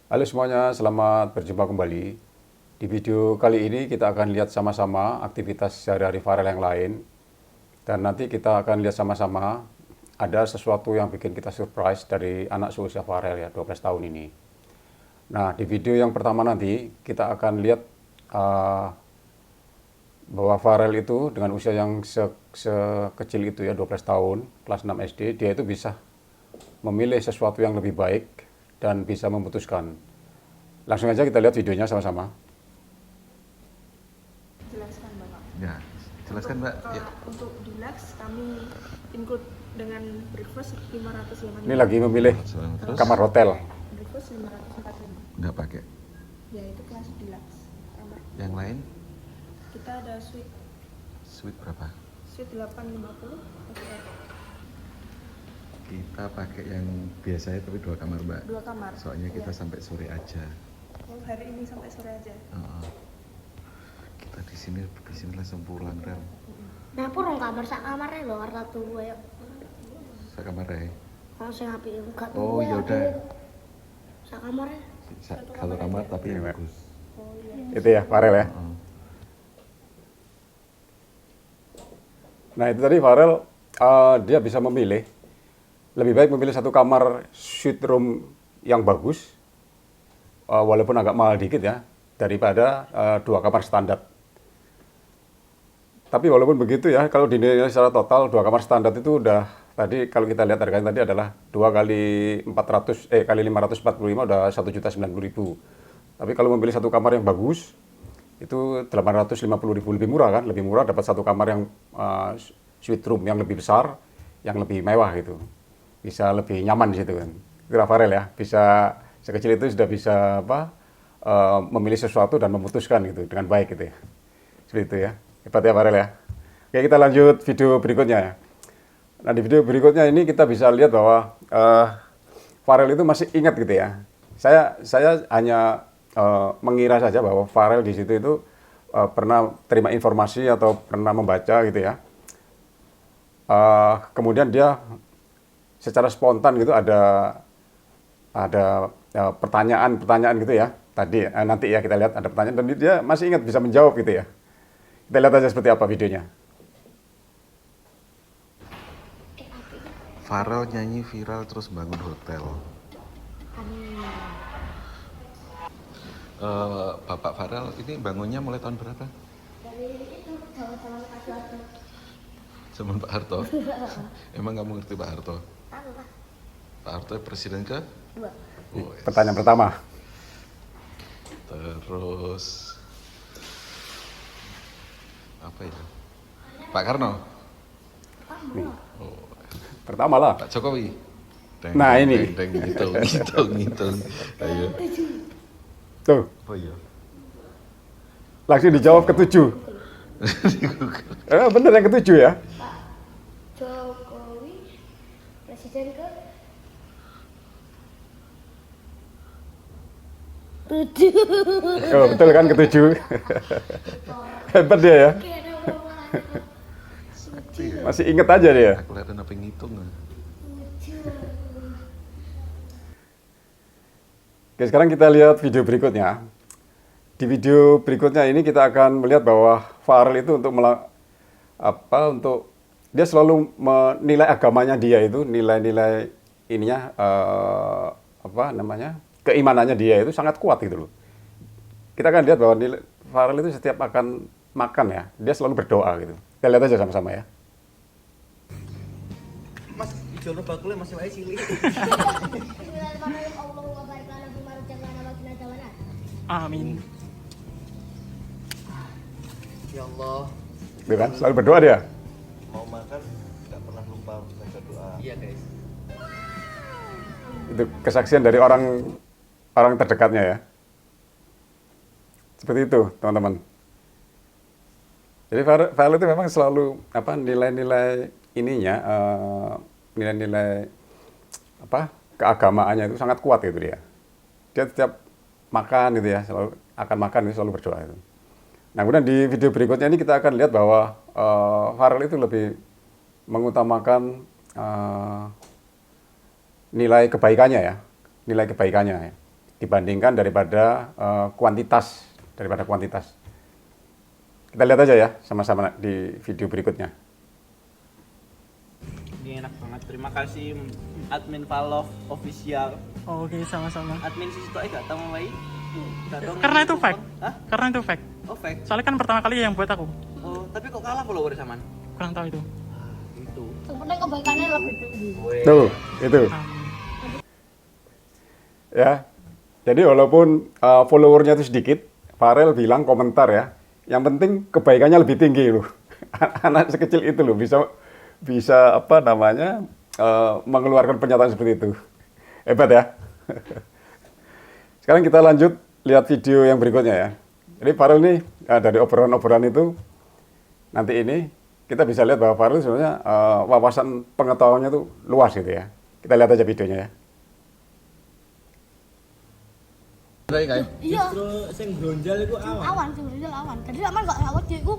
Halo semuanya, selamat berjumpa kembali. Di video kali ini kita akan lihat sama-sama aktivitas sehari-hari Farel yang lain. Dan nanti kita akan lihat sama-sama ada sesuatu yang bikin kita surprise dari anak seusia Farel ya, 12 tahun ini. Nah, di video yang pertama nanti kita akan lihat bahwa Farel itu dengan usia yang sekecil itu ya, 12 tahun, kelas 6 SD, dia itu bisa memilih sesuatu yang lebih baik dan bisa memutuskan. Langsung aja kita lihat videonya sama-sama. Jelaskan Bapak. Ya, jelaskan Mbak. Ya. Untuk deluxe kami include dengan breakfast 505. Ini lagi memilih Terus kamar hotel. Breakfast 545. nggak pakai. Ya itu kelas deluxe. Kamar. Yang lain Kita ada suite berapa? suite 850. Kita pakai yang biasanya tapi 2 kamar Mbak. 2 kamar. Soalnya kita Ya. sampai sore aja. Oh, hari ini sampai sore aja. Kita di sini langsung pulang Rel. Dapur rong kamar sak kamare lho arep turu ya. Sekamar ya. Kalau sing apik enggak turu. Oh ya udah. Sak kamare. Satu kamar tapi yang Iya, Mbak. bagus. Oh iya. Itu ya, Farel ya. Heeh. Nah, itu tadi Farel dia bisa memilih. Lebih baik memilih satu kamar suite room yang bagus, walaupun agak mahal dikit ya, daripada 2 kamar standar. Tapi walaupun begitu ya, kalau dinilai secara total 2 kamar standar itu udah, tadi kalau kita lihat harganya tadi adalah 2 kali 545 udah 1.090.000. Tapi kalau memilih satu kamar yang bagus, itu 850.000, lebih murah kan, lebih murah dapat satu kamar yang suite room yang lebih besar, yang lebih mewah gitu. Bisa lebih nyaman di situ kan. Itu Farel ya, bisa sekecil itu sudah bisa memilih sesuatu dan memutuskan gitu dengan baik gitu ya. Seperti itu ya. Hebat ya Farel ya. Oke, kita lanjut video berikutnya ya. Nah, di video berikutnya ini kita bisa lihat bahwa Farel itu masih ingat gitu ya. Saya hanya mengira saja bahwa Farel di situ itu pernah terima informasi atau pernah membaca gitu ya. Kemudian dia secara spontan gitu ada pertanyaan gitu ya. Tadi nanti ya kita lihat ada pertanyaan dan dia masih ingat bisa menjawab gitu ya. Kita lihat aja seperti apa videonya. Farel nyanyi viral terus bangun hotel. Bapak Farel ini bangunnya mulai tahun berapa? Dari itu zaman-zaman Pak Soeharto. Zaman Pak Harto. Emang kamu ngerti Pak Harto? Tahu Pak. Pak Harto presiden ke? 2. Oh, yes. Pertanyaan pertama. Terus apa itu? Pak Karno. Oh, Pertama lah. Pak Jokowi. Nah, ini. Ngitung. Ayo. Tuh, Oh iya. langsung dijawab ketujuh. Bener yang ketujuh ya. Pak Jokowi presiden ke 7. Oh, betul kan ketujuh. Hebat dia ya. Masih inget aja dia. Aku lihat apa ngitung. Oke, sekarang kita lihat video berikutnya. Di video berikutnya ini kita akan melihat bahwa Farel itu untuk dia selalu menilai agamanya dia itu, nilai-nilai ininya keimanannya dia itu sangat kuat gitu loh. Kita akan lihat bahwa Farel itu setiap akan makan ya, dia selalu berdoa gitu. Kita lihat aja sama-sama ya. Mas, ijono bakule masih wae cilik. Amin. Ya Allah, Gitu kan, selalu berdoa dia. mau makan nggak pernah lupa baca doa. Iya guys. Itu kesaksian dari orang terdekatnya ya. Seperti itu, teman-teman. Jadi Farel itu memang selalu nilai-nilai ininya, nilai-nilai keagamaannya itu sangat kuat gitu dia. Dia setiap makan gitu ya, selalu berdoa itu. Nah, kemudian di video berikutnya ini kita akan lihat bahwa Farel itu lebih mengutamakan nilai kebaikannya ya, nilai kebaikannya ya. dibandingkan daripada kuantitas. Kita lihat aja ya sama-sama di video berikutnya. Ini enak banget. Terima kasih admin Valov official. Oh, oke, sama-sama. Admin sisi itu gak tahu mai. Karena itu fake. Hah? Karena itu fake. Oh fake. Soalnya kan pertama kali yang buat aku. Oh, tapi kok kalah follower saman? Kurang tahu itu. Itu. Yang penting kebaikannya lebih tinggi. Tuh, itu. Ya. Jadi walaupun followernya itu sedikit, Farel bilang komentar ya. Yang penting kebaikannya lebih tinggi loh. Anak sekecil itu loh bisa apa namanya mengeluarkan pernyataan seperti itu. Hebat ya. Sekarang kita lanjut lihat video yang berikutnya ya. Jadi Farel nih dari obrolan-obrolan itu nanti ini kita bisa lihat bahwa Farel sebenarnya wawasan pengetahuannya tuh luas gitu ya. Kita lihat aja videonya ya. Iya. Justru sing bronjal itu awan. Awan sing bronjal awan. Jadi aman kok sawet iku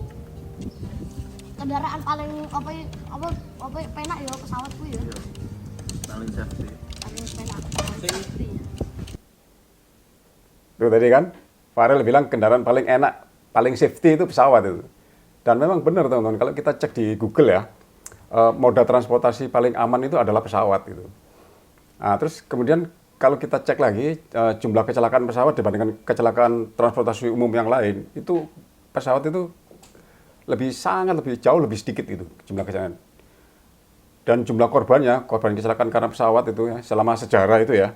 kendaraan paling apa penak ya pesawat ku ya. Paling safety. Paling penak. Tuh tadi kan Farel bilang kendaraan paling enak, paling safety itu pesawat itu. Dan memang benar teman-teman, kalau kita cek di Google ya, moda transportasi paling aman itu adalah pesawat gitu. Nah, terus kemudian kalau kita cek lagi jumlah kecelakaan pesawat dibandingkan kecelakaan transportasi umum yang lain, itu pesawat itu sangat lebih jauh lebih sedikit itu jumlah kecelakaan. Dan jumlah korban kecelakaan karena pesawat itu ya, selama sejarah itu ya,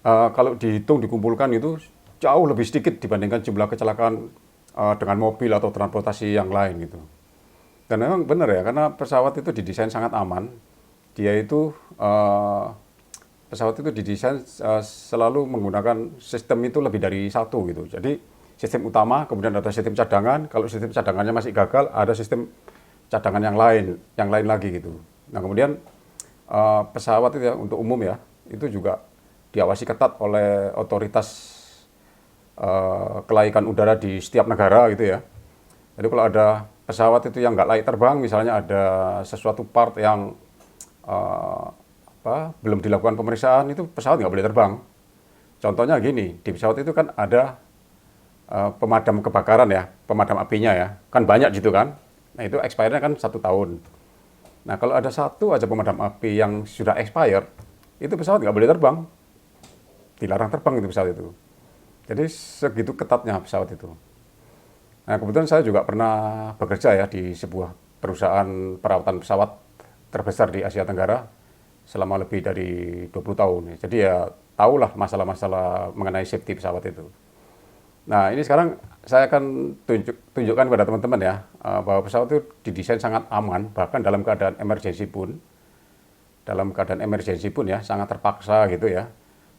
kalau dihitung dikumpulkan itu jauh lebih sedikit dibandingkan jumlah kecelakaan dengan mobil atau transportasi yang lain gitu. Dan memang benar ya, karena pesawat itu didesain sangat aman. Dia itu pesawat itu didesain selalu menggunakan sistem itu lebih dari satu gitu. Jadi sistem utama, kemudian ada sistem cadangan. Kalau sistem cadangannya masih gagal, ada sistem cadangan yang lain lagi gitu. Nah kemudian pesawat itu ya, untuk umum ya, itu juga diawasi ketat oleh otoritas kelaikan udara di setiap negara gitu ya. Jadi kalau ada pesawat itu yang nggak layak terbang, misalnya ada sesuatu part yang belum dilakukan pemeriksaan, itu pesawat nggak boleh terbang. Contohnya gini, di pesawat itu kan ada pemadam kebakaran ya, pemadam apinya ya, kan banyak gitu kan. Nah itu expirednya kan 1 tahun. Nah kalau ada satu aja pemadam api yang sudah expired, itu pesawat nggak boleh terbang, dilarang terbang itu pesawat itu. Jadi segitu ketatnya pesawat itu. Nah kebetulan saya juga pernah bekerja ya di sebuah perusahaan perawatan pesawat terbesar di Asia Tenggara selama lebih dari 20 tahun. Jadi ya tahulah masalah-masalah mengenai safety pesawat itu. Nah ini sekarang saya akan tunjukkan kepada teman-teman ya, bahwa pesawat itu didesain sangat aman, bahkan dalam keadaan emergency pun ya, sangat terpaksa gitu ya,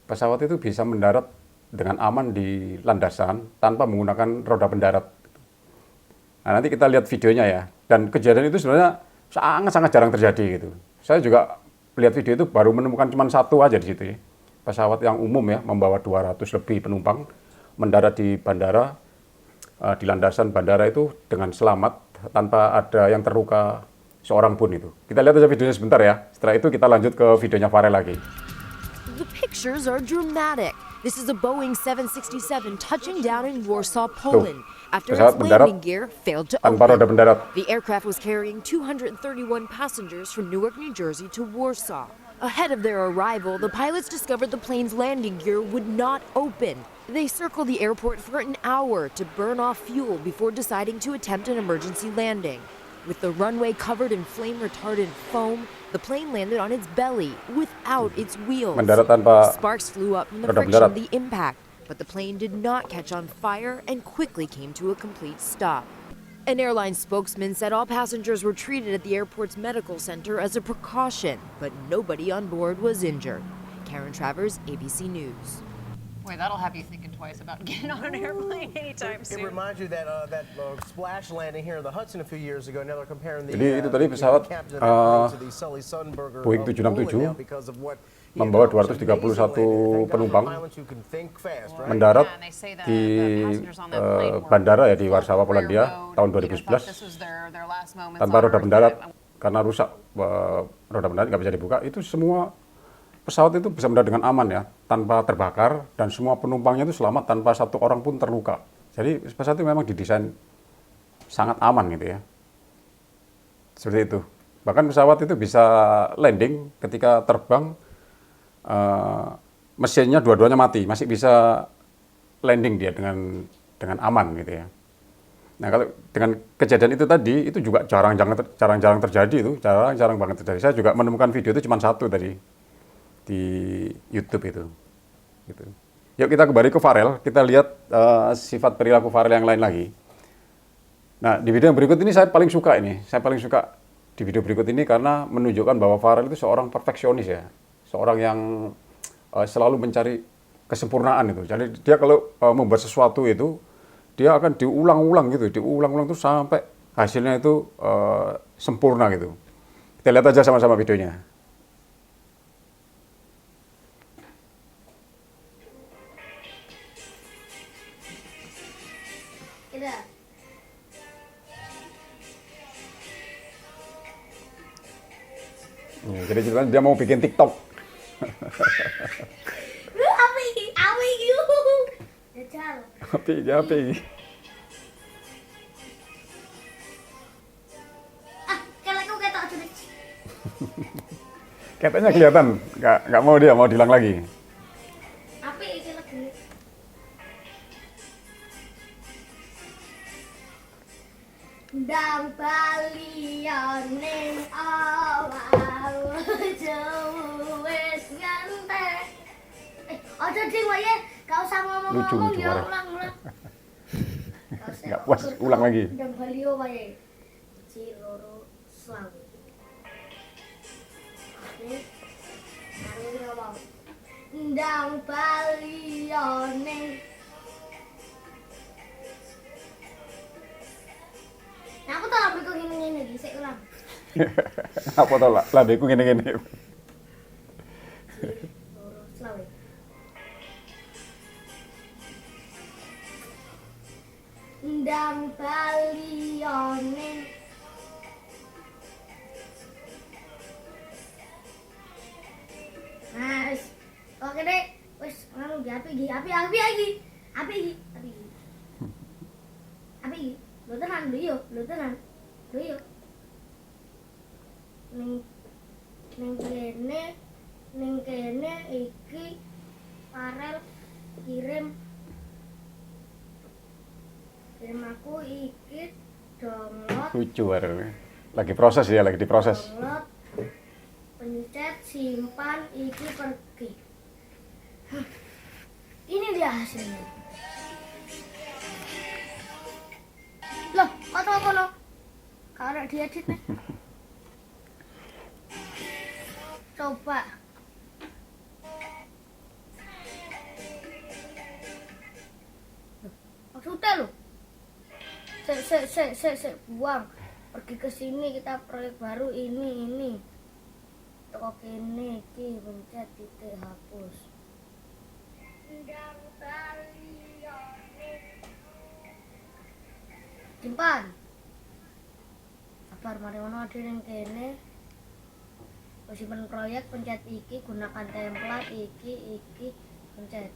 pesawat itu bisa mendarat dengan aman di landasan tanpa menggunakan roda pendarat. Nah nanti kita lihat videonya ya, dan kejadian itu sebenarnya sangat-sangat jarang terjadi gitu. Saya juga lihat video itu baru menemukan cuma satu aja di situ ya. Pesawat yang umum ya, membawa 200 lebih penumpang, mendarat di bandara, di landasan bandara itu dengan selamat tanpa ada yang terluka seorang pun itu. Kita lihat aja videonya sebentar ya. Setelah itu kita lanjut ke videonya Farel lagi. The pictures are dramatic. This is a Boeing 767 touching down in Warsaw, Poland, after its pesawat mendarat landing gear failed to tanpa roda open. pendarat. The aircraft was carrying 231 passengers from Newark, New Jersey to Warsaw. Ahead of their arrival, the pilots discovered the plane's landing gear would not open. They circled the airport for an hour to burn off fuel before deciding to attempt an emergency landing. With the runway covered in flame-retardant foam, the plane landed on its belly without its wheels. Mendarat tanpa Sparks flew up from the roda friction pendarat. of the impact, but the plane did not catch on fire and quickly came to a complete stop. An airline spokesman said all passengers were treated at the airport's medical center as a precaution, but nobody on board was injured. Karen Travers, ABC News. Boy, that'll have you thinking twice about getting on an airplane anytime It soon. reminds you that splash landing here in the Hudson a few years ago. Now they're comparing the Jadi itu tadi pesawat Boeing 767 membawa 231 penumpang mendarat di bandara ya di Warsawa, Polandia tahun 2011 tanpa roda pendarat karena rusak roda pendarat nggak bisa dibuka. Itu semua pesawat itu bisa mendarat dengan aman ya, tanpa terbakar, dan semua penumpangnya itu selamat tanpa satu orang pun terluka. Jadi pesawat itu memang didesain sangat aman gitu ya. Seperti itu. Bahkan pesawat itu bisa landing ketika terbang, mesinnya dua-duanya mati, masih bisa landing dia dengan aman gitu ya. Nah, kalau dengan kejadian itu tadi, itu juga jarang-jarang terjadi itu, jarang banget terjadi. Saya juga menemukan video itu cuma satu tadi di YouTube itu. Gitu. Yuk kita kembali ke Farel, kita lihat sifat perilaku Farel yang lain lagi. Nah, di video yang berikut ini saya paling suka di video berikut ini karena menunjukkan bahwa Farel itu seorang perfeksionis ya, seorang yang selalu mencari kesempurnaan itu. Jadi dia kalau membuat sesuatu itu, dia akan diulang-ulang tuh sampai hasilnya itu sempurna gitu. Kita lihat aja sama-sama videonya. Tidak. Jadi ceritanya dia mau bikin TikTok. Apa ini? Jajal. Api. Kalau aku ketok aja. Katanya kelihatan, nggak mau dia, mau diulang lagi. Apa ini lagi? Ndang baliyane awal wis ngantek. Aja ding wae, gak usah ngomong-ngomong Lucu, ya Farel. ulang-ulang. Nggak puas, ulang lagi. Ndang baliyo wae. 1 2 selawe. Oke. Mari ngomong. Ndang baliyane Nah, aku tak lambe kok ngene-ngene iki, sik ulang. Apa tau lah, labeku gini-gini. Loro selawe. Ndang baliyane Nah, wis. Oke deh, wis ngono iki api iki. Lho tenan, lho tenan. Ning kene iki Farel kirim aku iki download. Lucu Farel. Lagi proses ya, lagi diproses. Download, pencet, simpan, iki pergi. Ini dia hasilnya. Loh, kok tau kono? Kalau diedit nih. Coba. Maksudnya loh. Sek, buang. Pergi ke sini, kita proyek baru ini. Toko kene iki pencet titik hapus. Simpan. Sabar mari ngono ade ning kene. Simpen proyek pencet iki, gunakan template iki pencet.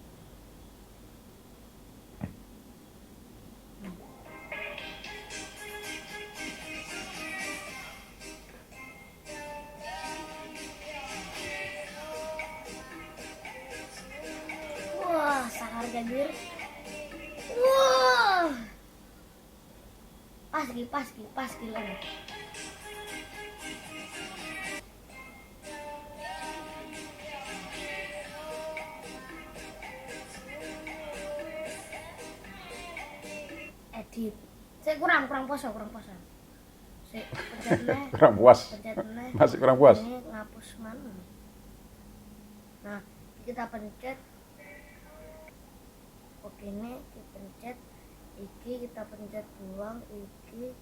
Wah, sangar jagir. Wah. Pas gila. Edit. Saya kurang poso. Saya pencet neh. Kurang puas. Pencet neh. Masih kurang puas. Ini ngapus mana? Nah, kita pencet. Oke, ini kita pencet. Iki kita pencet buang, iki.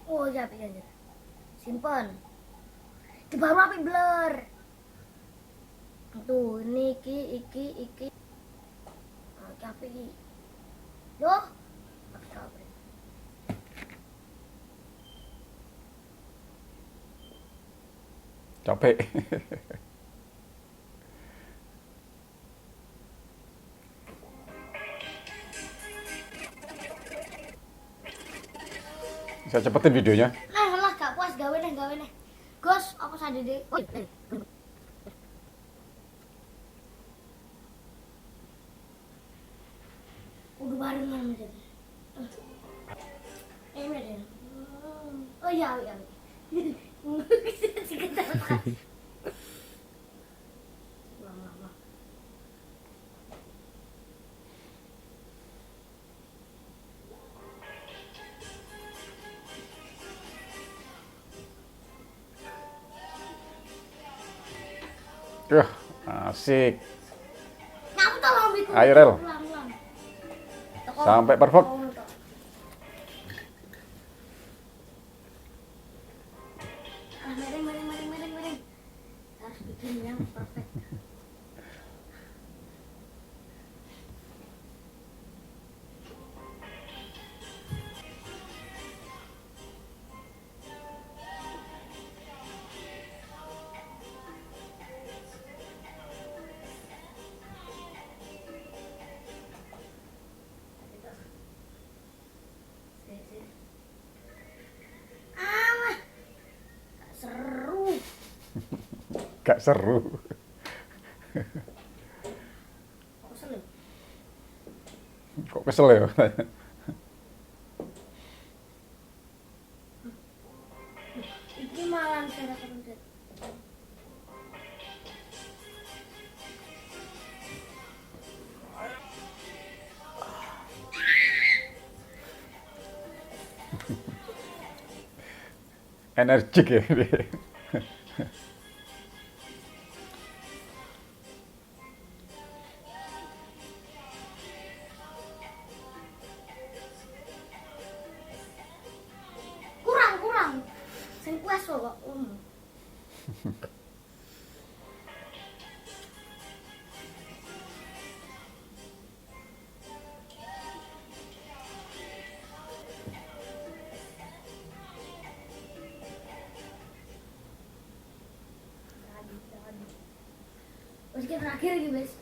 Oh ya, simpan. Di baru api blur. Tuh, ini iki. Api iki. Loh. Api. Capek. Saya cepetin videonya. Nah, lah gak puas gawe nih. Gus, apa sadede? Oh, udah barengan deh. Deh. Oh iya. Lama. Asik. Kamu tolong bikin. Ayo, Rel. Ulang. Sampai perfect. Mereng. Harus bikin yang perfect. Gak seru. Kok kesel ya? Ini malam saya pencet. Energik ya dia. Kurang. Saya puas kok.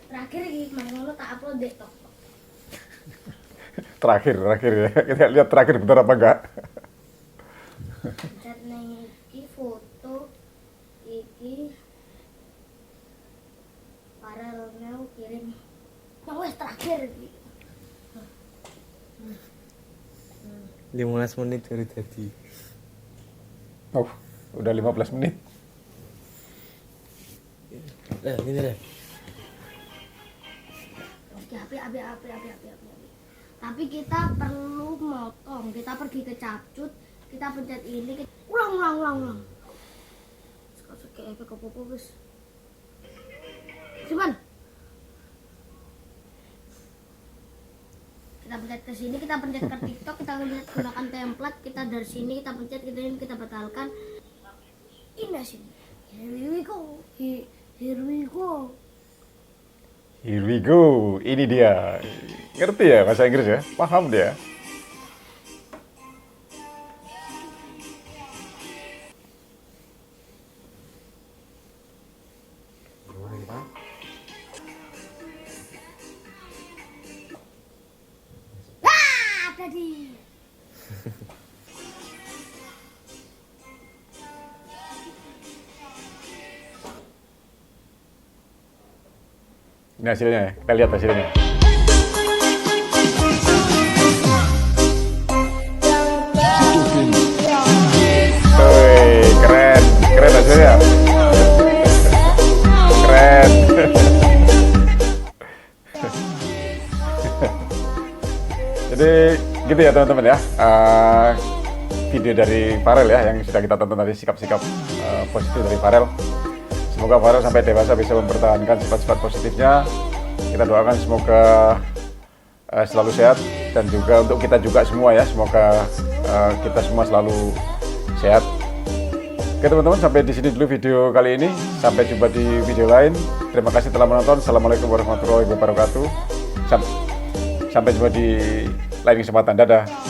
Terakhir lagi Mangono tak upload deh tok. Terakhir ya. Kita lihat terakhir bener apa enggak. Chat nang iki foto iki paralelnya kirim. Wes terakhir iki. 15 menit baru jadi. Oh, udah 15 menit. Ini deh. Api. Tapi kita perlu motong. Kita pergi ke capcut, kita pencet ini, ulang. Sekarang kayak efek apa guys? Cuman kita pencet ke sini, kita pencet ke TikTok, kita gunakan template, kita dari sini kita pencet, kita batalkan. Ini sini. Here we go. Ini dia. Ngerti ya bahasa Inggris ya? Paham dia. Tadi. Ini hasilnya ya. Kita lihat hasilnya. Keren hasilnya. Keren. Jadi gitu ya teman-teman ya. Video dari Farel ya yang sudah kita tonton tadi, sikap-sikap positif dari Farel. Semoga Farel sampai dewasa bisa mempertahankan sifat-sifat positifnya. Kita doakan semoga selalu sehat, dan juga untuk kita juga semua ya, semoga kita semua selalu sehat. Oke teman-teman, sampai di sini dulu video kali ini. Sampai jumpa di video lain. Terima kasih telah menonton. Assalamualaikum warahmatullahi wabarakatuh. Sampai jumpa di lain kesempatan. Dadah.